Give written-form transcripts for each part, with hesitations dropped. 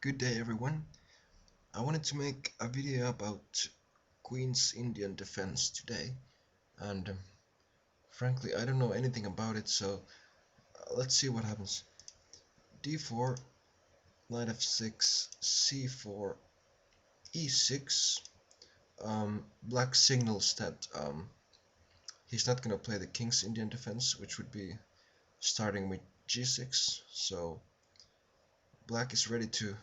Good day everyone. I wanted to make a video about Queen's Indian defense today, and frankly I don't know anything about it, so let's see what happens. d4, knight f6, c4, e6. Black signals that he's not gonna play the King's Indian defense, which would be starting with g6, so Black is ready to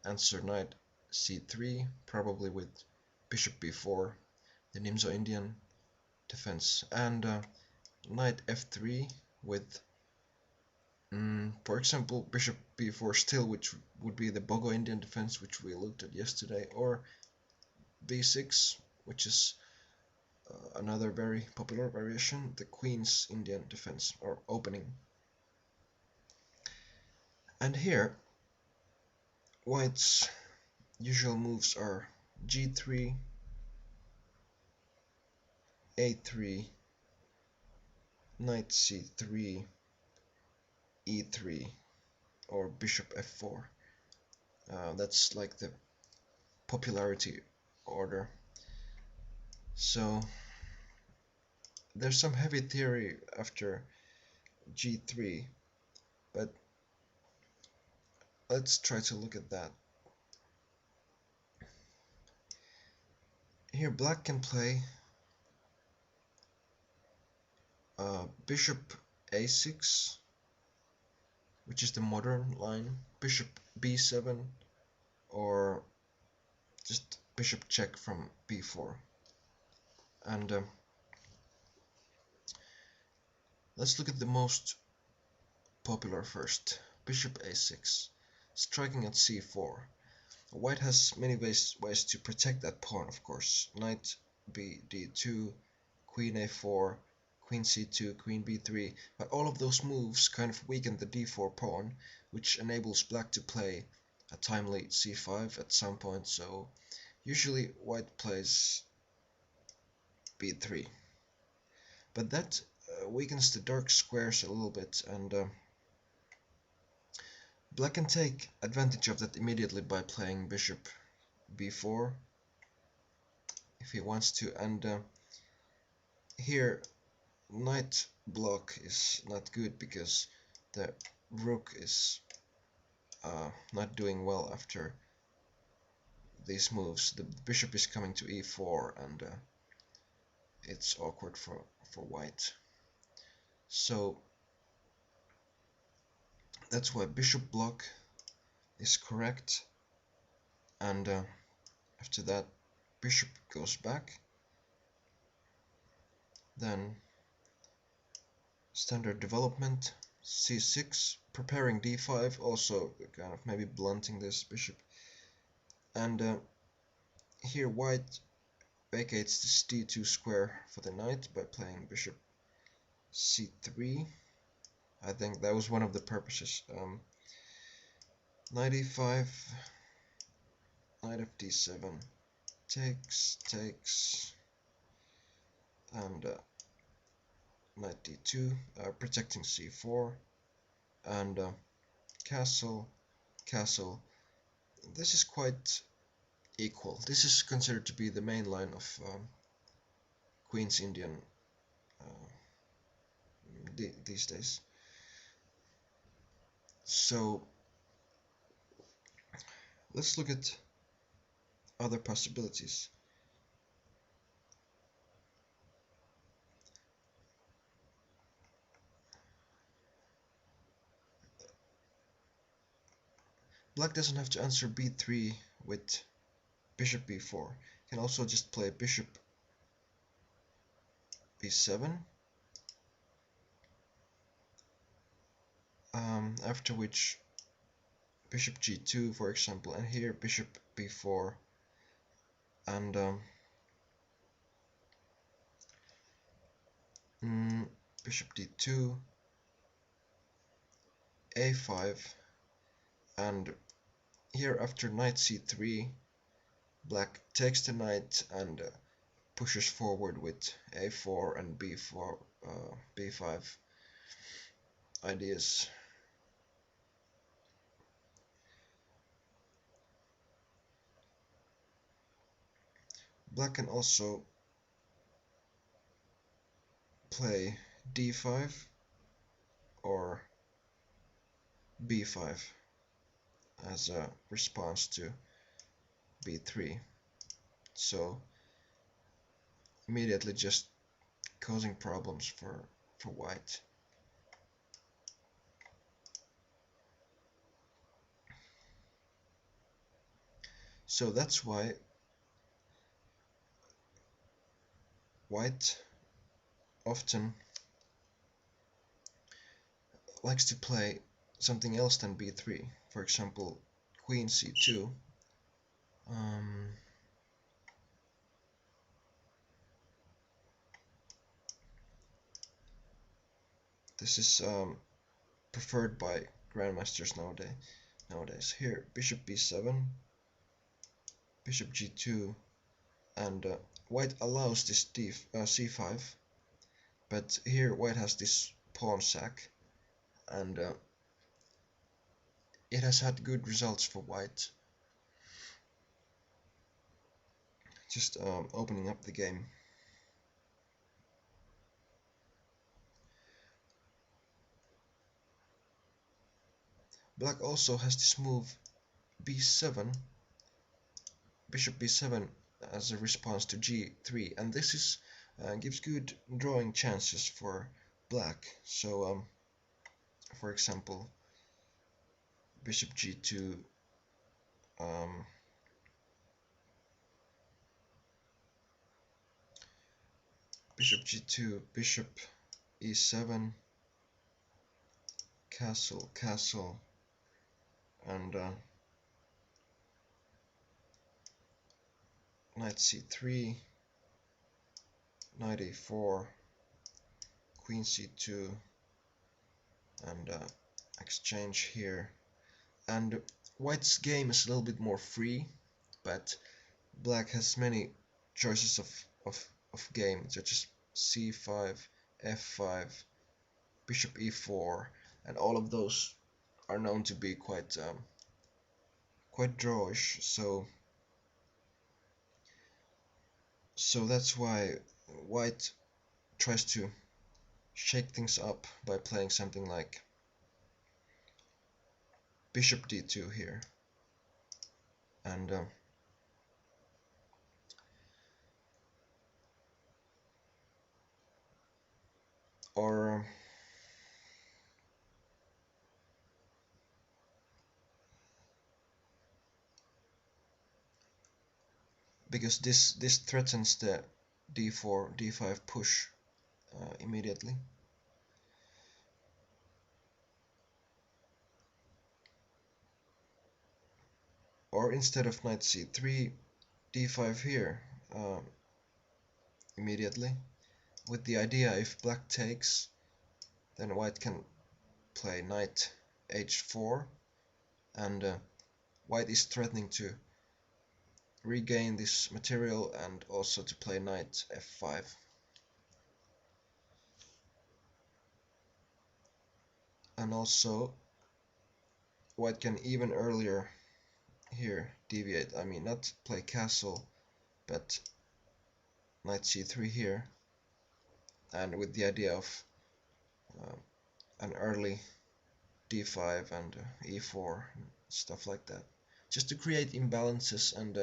answer knight c3, probably with bishop b4, the Nimzo Indian defense, and knight f3 with, for example, bishop b4 still, which would be the Bogo Indian defense, which we looked at yesterday, or b6, which is another very popular variation, the Queen's Indian defense or opening. And here, White's usual moves are g3, a3, knight c3, e3, or bishop f4. That's like the popularity order. So there's some heavy theory after g3, but let's try to look at that. Here Black can play bishop a6, which is the modern line, bishop b7, or just bishop check from b4. And let's look at the most popular first, bishop a6, striking at c4. White has many ways to protect that pawn, of course. Knight b d2, queen a4, queen c2, queen b3, but all of those moves kind of weaken the d4 pawn, which enables Black to play a timely c5 at some point, so usually White plays b3. But that weakens the dark squares a little bit, and Black can take advantage of that immediately by playing bishop b4 if he wants to, and here knight block is not good because the rook is not doing well after these moves. The bishop is coming to e4, and it's awkward for White. So that's why bishop block is correct, and after that bishop goes back, then standard development c6, preparing d5, also kind of maybe blunting this bishop, and here White vacates this d2 square for the knight by playing bishop c3. I think that was one of the purposes. Knight e5, knight of d7, takes, and knight d2, protecting c4, and castle. This is quite equal. This is considered to be the main line of Queen's Indian these days. So let's look at other possibilities. Black doesn't have to answer b3 with bishop b4. He can also just play bishop b7, after which bishop g2, for example, and here bishop b4, and bishop d2, a5, and here after knight c3, Black takes the knight and pushes forward with a4 and b4, b5 ideas. Black can also play d5 or b5 as a response to b3, so immediately just causing problems for white. So that's why white often likes to play something else than b3. For example, queen c2. This is preferred by grandmasters nowadays. Here, bishop b7, bishop g2, and white allows this c5, but here white has this pawn sack, and it has had good results for white. Just opening up the game. Black also has this move b7, bishop b7 as a response to g3, and this is gives good drawing chances for black. So for example, bishop g2, bishop g2, bishop e7, castle, castle, and knight c3, knight a4, queen c2, and exchange here. And white's game is a little bit more free, but black has many choices of game, such as c5, f5, bishop e4, and all of those are known to be quite drawish. So that's why white tries to shake things up by playing something like bishop d2 here, and or because this threatens the d4 d5 push immediately. Or instead of knight c3, d5 here immediately, with the idea if black takes, then white can play knight h4, and white is threatening to regain this material and also to play knight f5. And also white can even earlier here deviate, I mean not play castle, but knight c3 here, and with the idea of an early d5 and e4, stuff like that, just to create imbalances and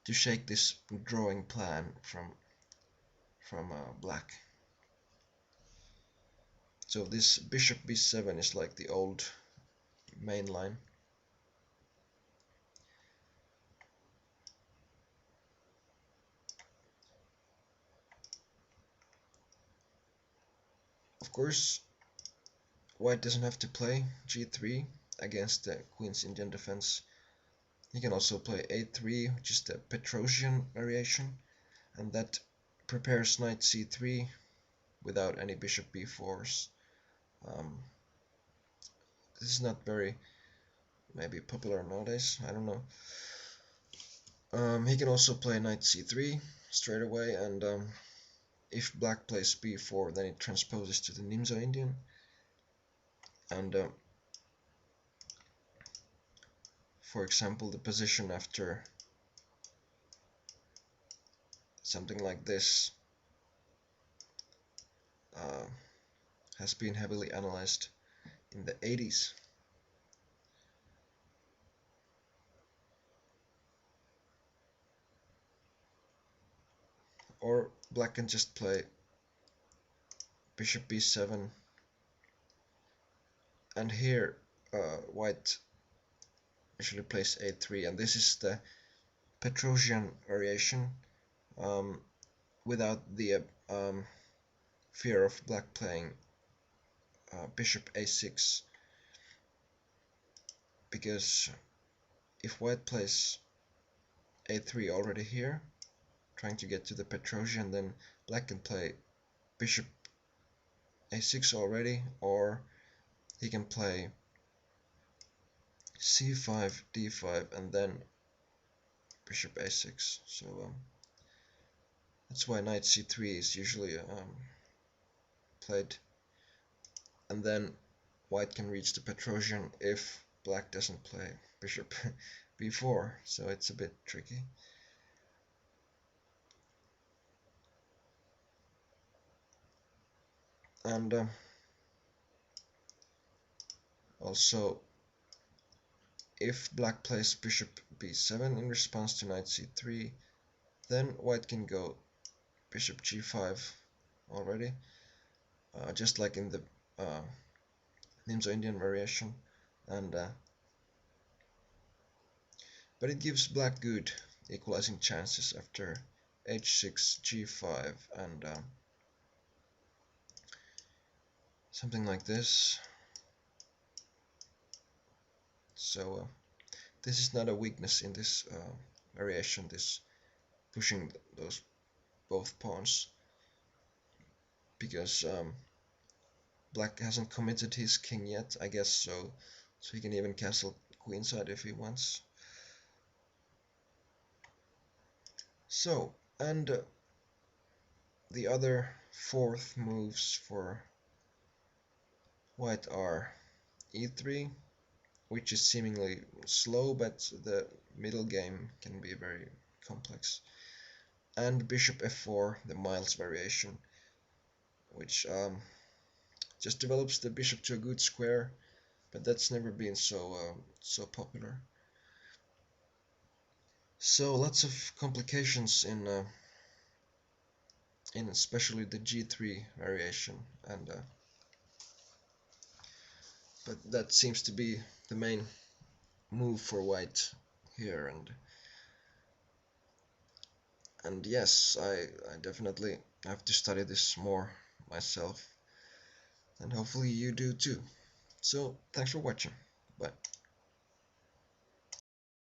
to shake this drawing plan from black. So this bishop b7 is like the old main line. Of course, white doesn't have to play g3 against the Queen's Indian defense. He can also play a3, which is the Petrosian variation, and that prepares knight c3 without any bishop b4s. This is not very maybe popular nowadays, I don't know. He can also play knight c3 straight away, and if black plays b4, then it transposes to the Nimzo Indian, and for example, the position after something like this uh, has been heavily analyzed in the 80s. Or black can just play bishop b7, and here white usually plays a3, and this is the Petrosian variation, um, without the fear of black playing bishop a6, because if white plays a3 already here, trying to get to the Petrosian, then black can play bishop a6 already, or he can play c5, d5, and then bishop a6. So that's why knight c3 is usually played, and then white can reach the Petrosian if black doesn't play bishop b4, so it's a bit tricky. And also, if black plays bishop b7 in response to knight c3, then white can go bishop g5 already, just like in the Nimzo Indian variation, and but it gives black good equalizing chances after h6, g5, and something like this. So this is not a weakness in this variation, this pushing those both pawns, because black hasn't committed his king yet, I guess, so he can even castle queenside if he wants. So, and the other fourth moves for white are e3, which is seemingly slow, but the middle game can be very complex, and bishop f4, the Miles variation, which just develops the bishop to a good square, but that's never been so popular. So lots of complications in especially the g3 variation, and but that seems to be the main move for white here, and yes, I definitely have to study this more myself, and hopefully you do too. So thanks for watching. Bye.